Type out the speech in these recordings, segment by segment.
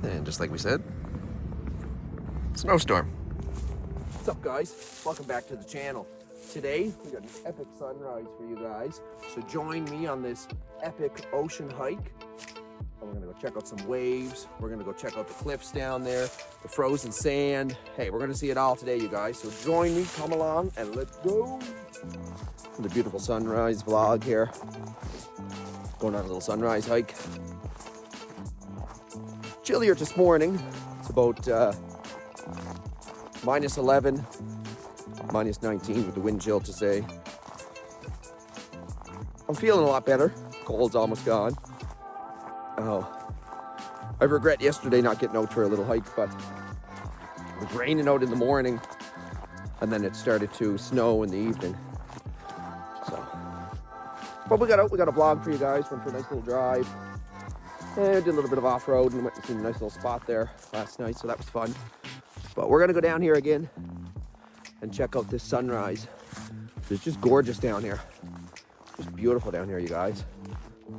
And just like we said, snowstorm. What's up, guys? Welcome back to the channel. Today, we got an epic sunrise for you guys. So join me on this epic ocean hike. And we're gonna go check out some waves. We're gonna go check out the cliffs down there, the frozen sand. Hey, we're gonna see it all today, you guys. So join me, come along, and let's go. The beautiful sunrise vlog here. Going on a little sunrise hike. Chillier this morning. It's about minus 11, minus 19 with the wind chill to say. I'm feeling a lot better. Cold's almost gone. Oh, I regret yesterday not getting out for a little hike, but it was raining out in the morning and then it started to snow in the evening. So, but we got out, we got a vlog for you guys. Went for a nice little drive. And did a little bit of off-road and went to see a nice little spot there last night, so that was fun. But we're gonna go down here again and check out this sunrise. It's just gorgeous down here. Just beautiful down here, you guys.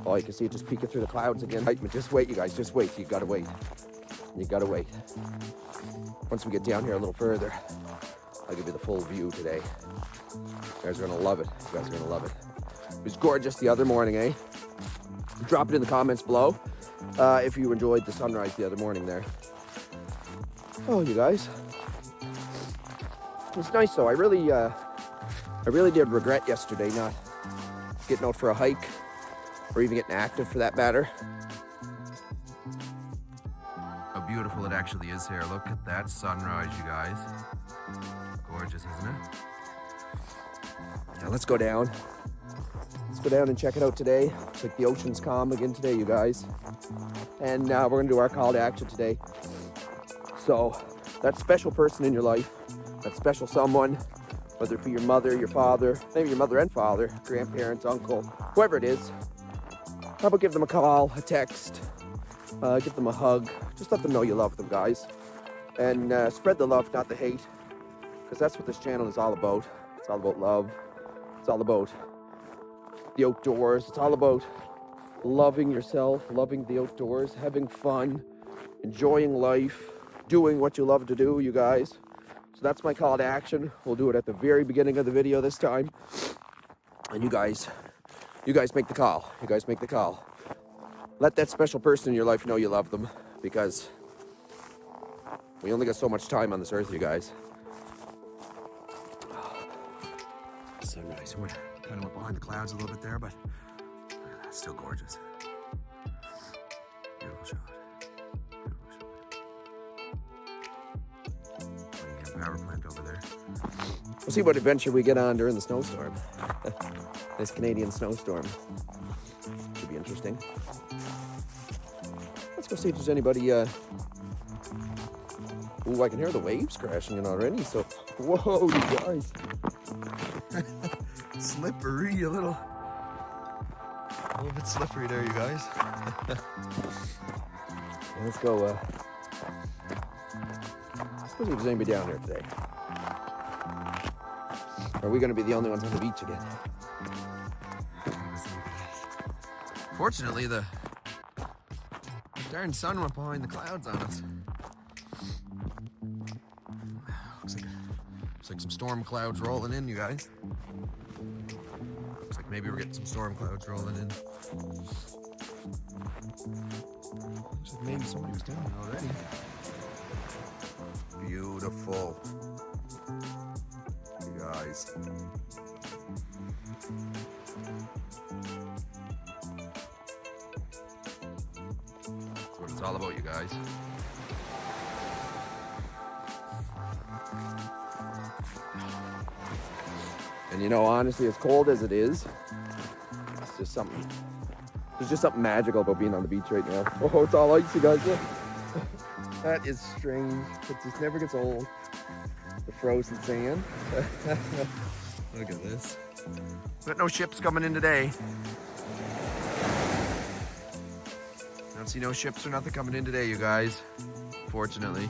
Oh, you can see it just peeking through the clouds again. Right, but just wait, you guys, just wait. You gotta wait. You gotta wait. Once we get down here a little further, I'll give you the full view today. You guys are gonna love it. You guys are gonna love it. It was gorgeous the other morning, eh? Drop it in the comments below if you enjoyed the sunrise the other morning there. Oh, you guys. It's nice though. I really did regret yesterday not getting out for a hike or even getting active for that matter. How beautiful it actually is here. Look at that sunrise, you guys. Gorgeous, isn't it? Now let's go down. Let's go down and check it out today. Looks like the ocean's calm again today, you guys. And we're gonna do our call to action today. So that special person in your life, that special someone, whether it be your mother, your father, maybe your mother and father, grandparents, uncle, whoever it is, how about give them a call, a text, give them a hug. Just let them know you love them, guys. And spread the love, not the hate, because that's what this channel is all about. It's all about love. It's all about the outdoors. It's all about loving yourself, loving the outdoors, having fun, enjoying life, doing what you love to do, you guys. So that's my call to action. We'll do it at the very beginning of the video this time. And you guys make the call. You guys make the call. Let that special person in your life know you love them, because we only got so much time on this earth, you guys. Sunrise. We're kind of up behind the clouds a little bit there, but that's still gorgeous. Beautiful shot. Power plant over there. We'll see what adventure we get on during the snowstorm. This Canadian snowstorm. Should be interesting. Let's go see if there's anybody. Ooh, I can hear the waves crashing in already. So, whoa, you guys. Slippery, a little bit slippery there, you guys. Let's go. Let's see if there's anybody down here today. Are we going to be the only ones on the beach again? Fortunately, the darn sun went behind the clouds on us. Looks like some storm clouds rolling in, you guys. Looks like maybe we're getting some storm clouds rolling in. Looks like maybe somebody was down there already. Beautiful. You guys. That's what it's all about, you guys. And you know, honestly, as cold as it is, it's just something. There's just something magical about being on the beach right now. Oh, it's all icy, guys. Look. That is strange. It just never gets old. The frozen sand. Look at this. Got no ships coming in today. Don't see no ships or nothing coming in today, you guys. Fortunately.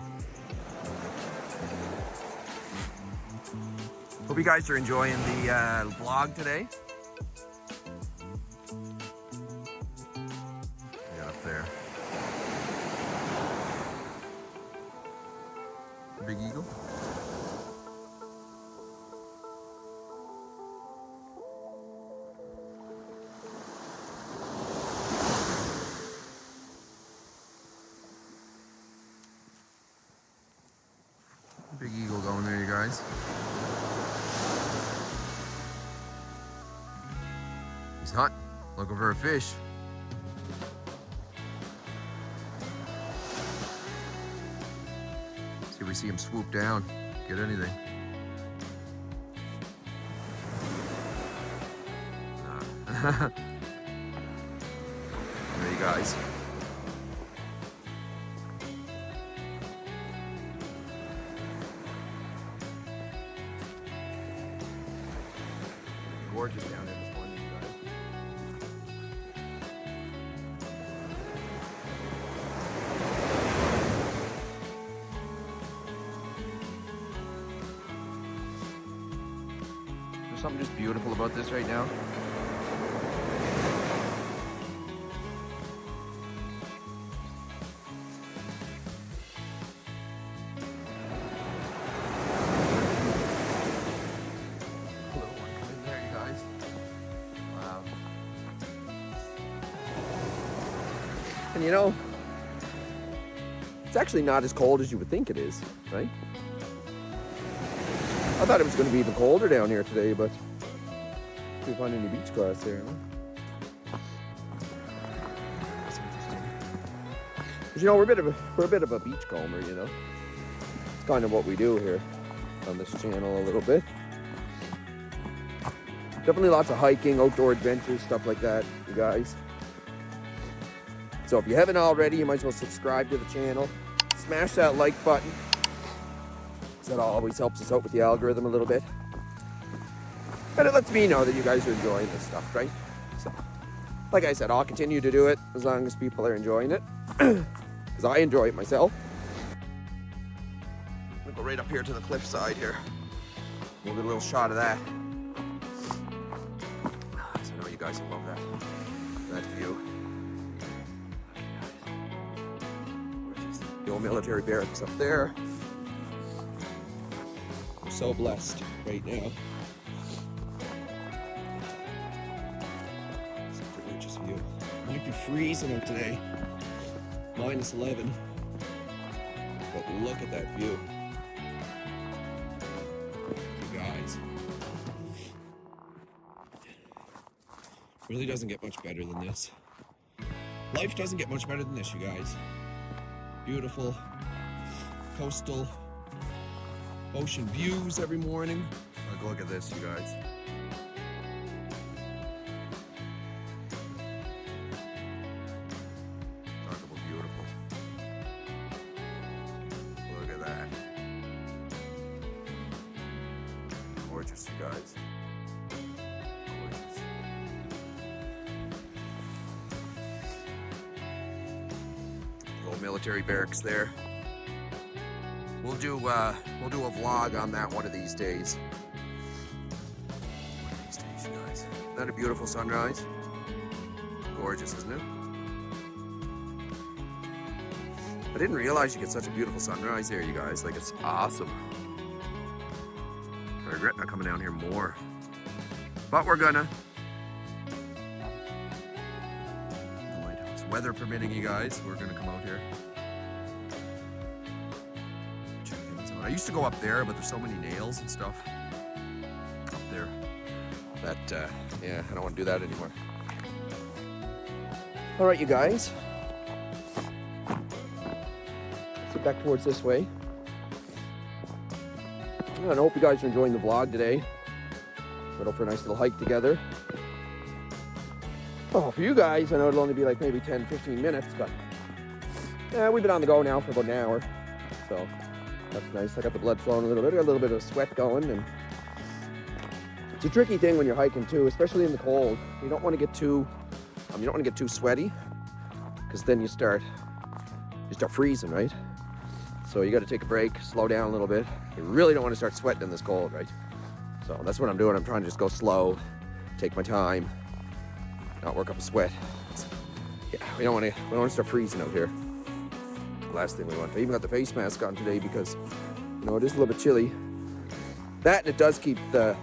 Hope you guys are enjoying the vlog today. Yeah, up there. big eagle. Big eagle going there, you guys. He's hunting, looking for a fish. See if we see him swoop down, get anything. Nah. There you guys. Gorgeous down there this morning, you guys. There's something just beautiful about this right now. And you know, it's actually not as cold as you would think it is, right? I thought it was going to be even colder down here today, but we find any beach grass there, huh? That's interesting. But you know, we're a bit of a beachcomber, you know. It's kind of what we do here on this channel a little bit. Definitely lots of hiking, outdoor adventures, stuff like that, you guys. So if you haven't already, you might as well subscribe to the channel. Smash that like button. That always helps us out with the algorithm a little bit. And it lets me know that you guys are enjoying this stuff, right? So, like I said, I'll continue to do it as long as people are enjoying it. Because I enjoy it myself. I'm gonna go right up here to the cliff side here. We'll get a little shot of that. So I know you guys will love that view. The old military barracks up there. We're so blessed right now. Such a gorgeous view. It might be freezing out today. Minus 11. But look at that view. You guys. Really doesn't get much better than this. Life doesn't get much better than this, you guys. Beautiful coastal ocean views every morning. Look at this, you guys. Talk about beautiful. Look at that. Gorgeous, you guys. Gorgeous. Old military barracks there. We'll do a vlog on that one of these days. One of these days, you guys. Isn't that a beautiful sunrise? Gorgeous, isn't it? I didn't realize you get such a beautiful sunrise here, you guys. Like, it's awesome. I regret not coming down here more. But we're gonna. The lighthouse. Weather permitting, you guys, we're gonna come out here. I used to go up there, but there's so many nails and stuff up there that, yeah, I don't want to do that anymore. All right, you guys. Let's get back towards this way. I hope you guys are enjoying the vlog today. Set up for a nice little hike together. Oh, for you guys, I know it'll only be like maybe 10, 15 minutes, but yeah, we've been on the go now for about an hour, so. That's nice. I got the blood flowing a little bit. I got a little bit of sweat going, and it's a tricky thing when you're hiking too, especially in the cold. You don't want to get too, you don't want to get too sweaty, because then you start freezing, right? So you got to take a break, slow down a little bit. You really don't want to start sweating in this cold, right? So that's what I'm doing. I'm trying to just go slow, take my time, not work up a sweat. Yeah, we don't want to start freezing out here. Last thing we want. I even got the face mask on today because You know, it is a little bit chilly. That, and it does keep the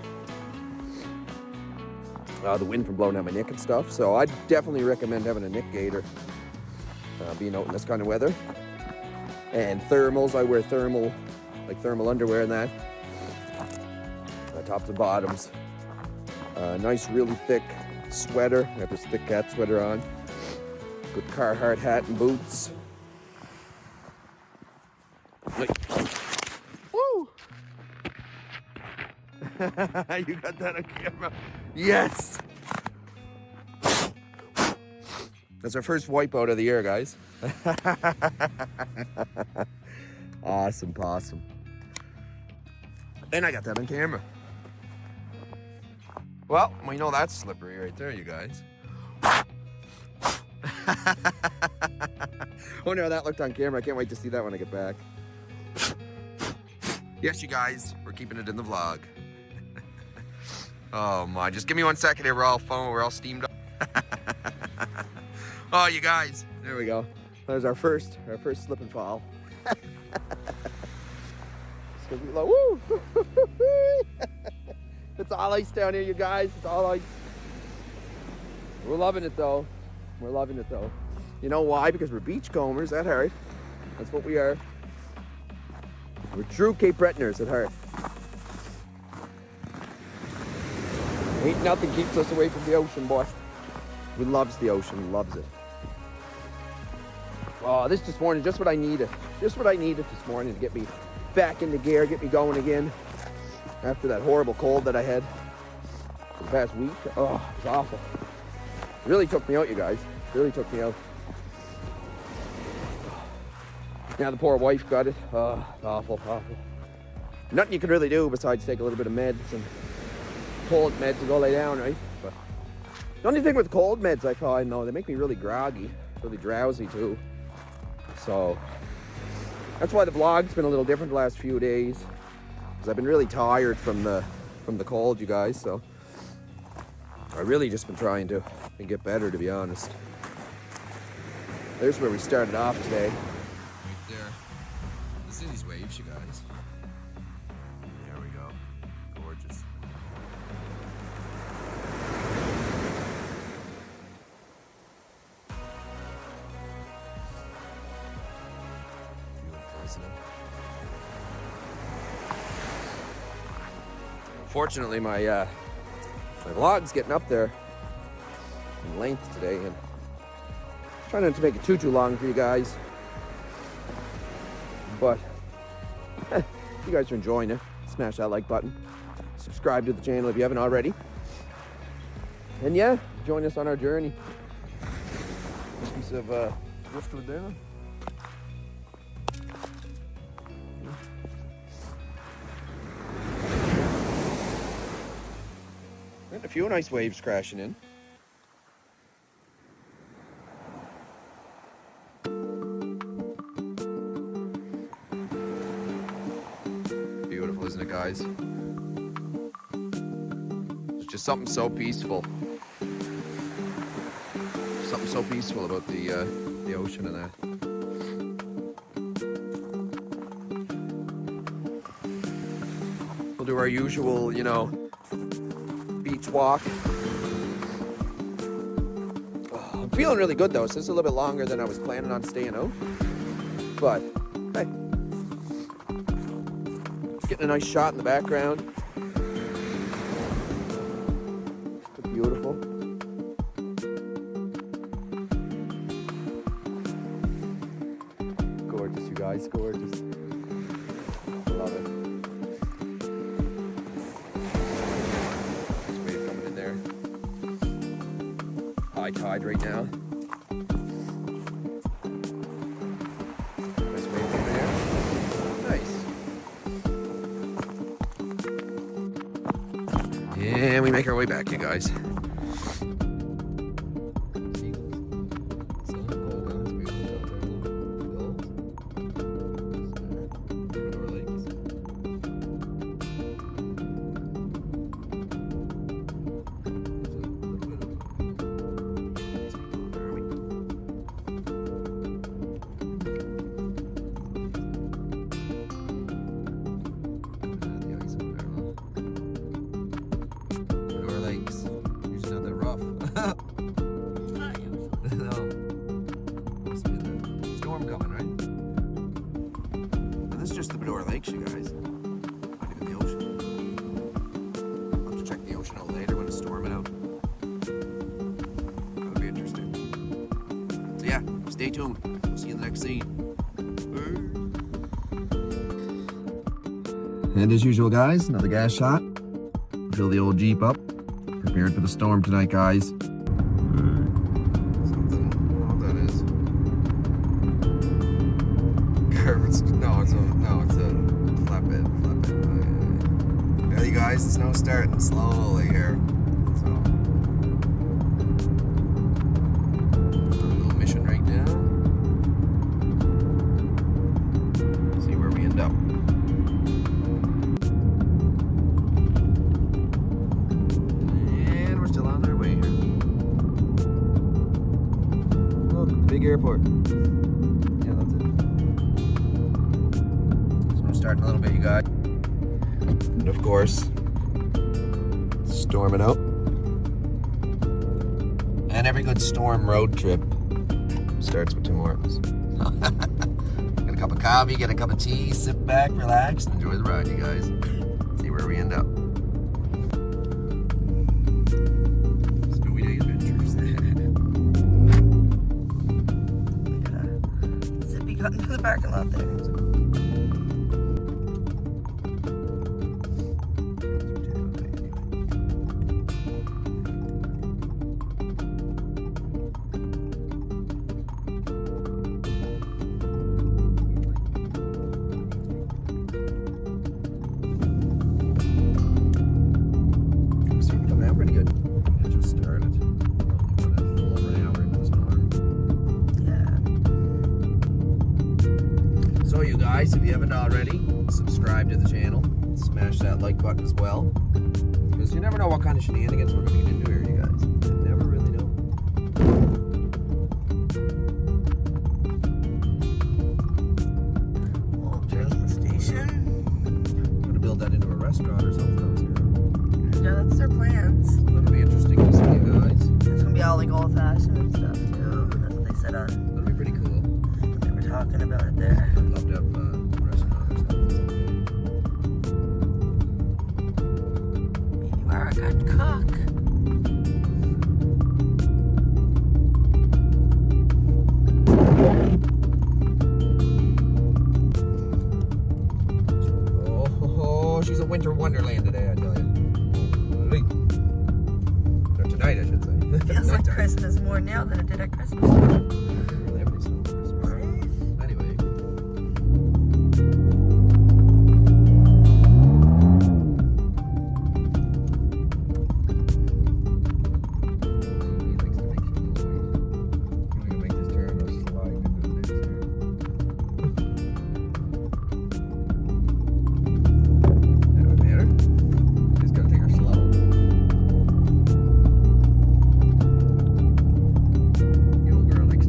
wind from blowing out my neck and stuff. So I definitely recommend having a neck gaiter, being out in this kind of weather. And thermals, I wear thermal underwear and that. Tops and bottoms. Nice, really thick sweater. I have this thick cat sweater on. Good Carhartt hat and boots. Woo! You got that on camera. Yes! That's our first wipeout of the year, guys. Awesome possum. And I got that on camera. Well, we know that's slippery right there, you guys. Oh no, that looked on camera. I can't wait to see that when I get back. Yes, you guys, we're keeping it in the vlog. Oh my, just give me 1 second here. We're all steamed up. Oh, you guys, there we go. There's our first slip and fall. It's gonna be like, woo! It's all ice down here, you guys. It's all ice. We're loving it though. We're loving it though. You know why? Because we're beachcombers at heart. That's what we are. We're true Cape Bretoners at heart. Ain't nothing keeps us away from the ocean, boy. We loves the ocean, loves it. Oh, this morning, just what I needed. Just what I needed this morning to get me back into gear, get me going again. After that horrible cold that I had for the past week. Oh, it was awful. It really took me out, you guys. It really took me out. Now the poor wife got it. Oh, awful, awful. Nothing you can really do besides take a little bit of meds and cold meds and go lay down, right? But the only thing with cold meds I find, though, they make me really groggy, really drowsy too. So that's why the vlog's been a little different the last few days. I've been really tired from the cold, you guys, so I've really just been trying to get better, to be honest. There's where we started off today. Right there. This is these waves, you guys. There we go. Gorgeous. Beautiful, isn't it? Fortunately, my vlog's getting up there in length today, and I'm trying not to make it too long for you guys. But if you guys are enjoying it, smash that like button. Subscribe to the channel if you haven't already. And yeah, join us on our journey. A piece of driftwood there. A few nice waves crashing in. Beautiful, isn't it, guys? It's just something so peaceful. Something so peaceful about the ocean and that. We'll do our usual, you know, beach walk. Oh, I'm feeling really good though. So this is a little bit longer than I was planning on staying out. But hey, getting a nice shot in the background. Beautiful. Gorgeous, you guys, gorgeous. Love it. High tide right now. Nice wave over there. Nice. And we make our way back, you guys. just the Medora Lakes, you guys. Not even the ocean. I'll have to check the ocean out later when it's storming out. That'll be interesting. So yeah, stay tuned. We'll see you in the next scene. And as usual, guys, another gas shot. Fill the old Jeep up. Prepared for the storm tonight, guys. Something, I don't know what that is. No, it's a flatbed. Yeah, you guys, the snow's starting slowly here. So, on a little mission right now. See where we end up. And we're still on our way here. Look, the big airport. Yeah, that's it. Starting a little bit, you guys. And of course, storming out. And every good storm road trip starts with Tim Hortons. Get a cup of coffee, get a cup of tea, sit back, relax, and enjoy the ride, you guys. See where we end up. Snowy Day Adventures. Zippy got into the parking lot there. Pretty good. It just started. Only a little over an hour into the storm. Yeah. So you guys, if you haven't already, subscribe to the channel. Smash that like button as well. Because you never know what kind of shenanigans we're going to get into here, you guys. You never really know. Old train station. I'm going to build that into a restaurant or something else here. Yeah, that's their plans. So that'll be interesting to see, you guys. It's gonna be all like old fashioned and stuff too. That's what they said on. That'll be pretty cool. They were talking about it there. I'd love to have a restaurant or something. You are a good cook. Oh, she's a winter wonderland today, I tell you. Or tonight, I should say. Feels like Nighttime. Christmas more now than it did at Christmas. I don't really have any snow for Christmas. Anyway. He likes to make some noise. I'm gonna make this turn. I'll slide into the next here. That would matter. Just gotta take her slow. The old girl likes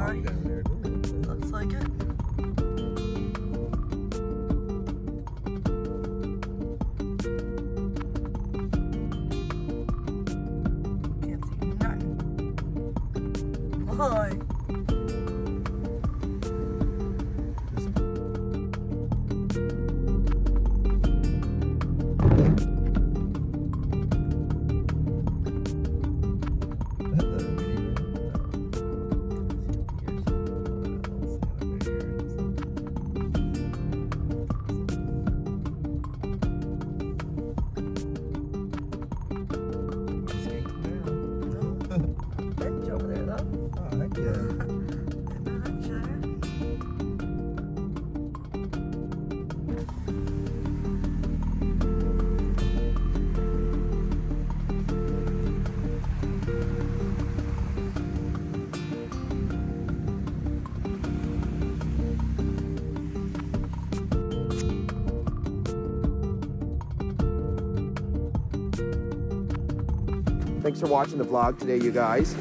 Alright. down there, doesn't it? Looks like it. Can't see nothing. Boy. Bench over there though. Oh, heck yeah. Thanks for watching the vlog today, you guys.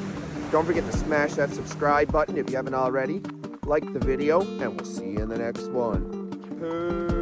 Don't forget to smash that subscribe button if you haven't already. Like the video, and we'll see you in the next one. Peace.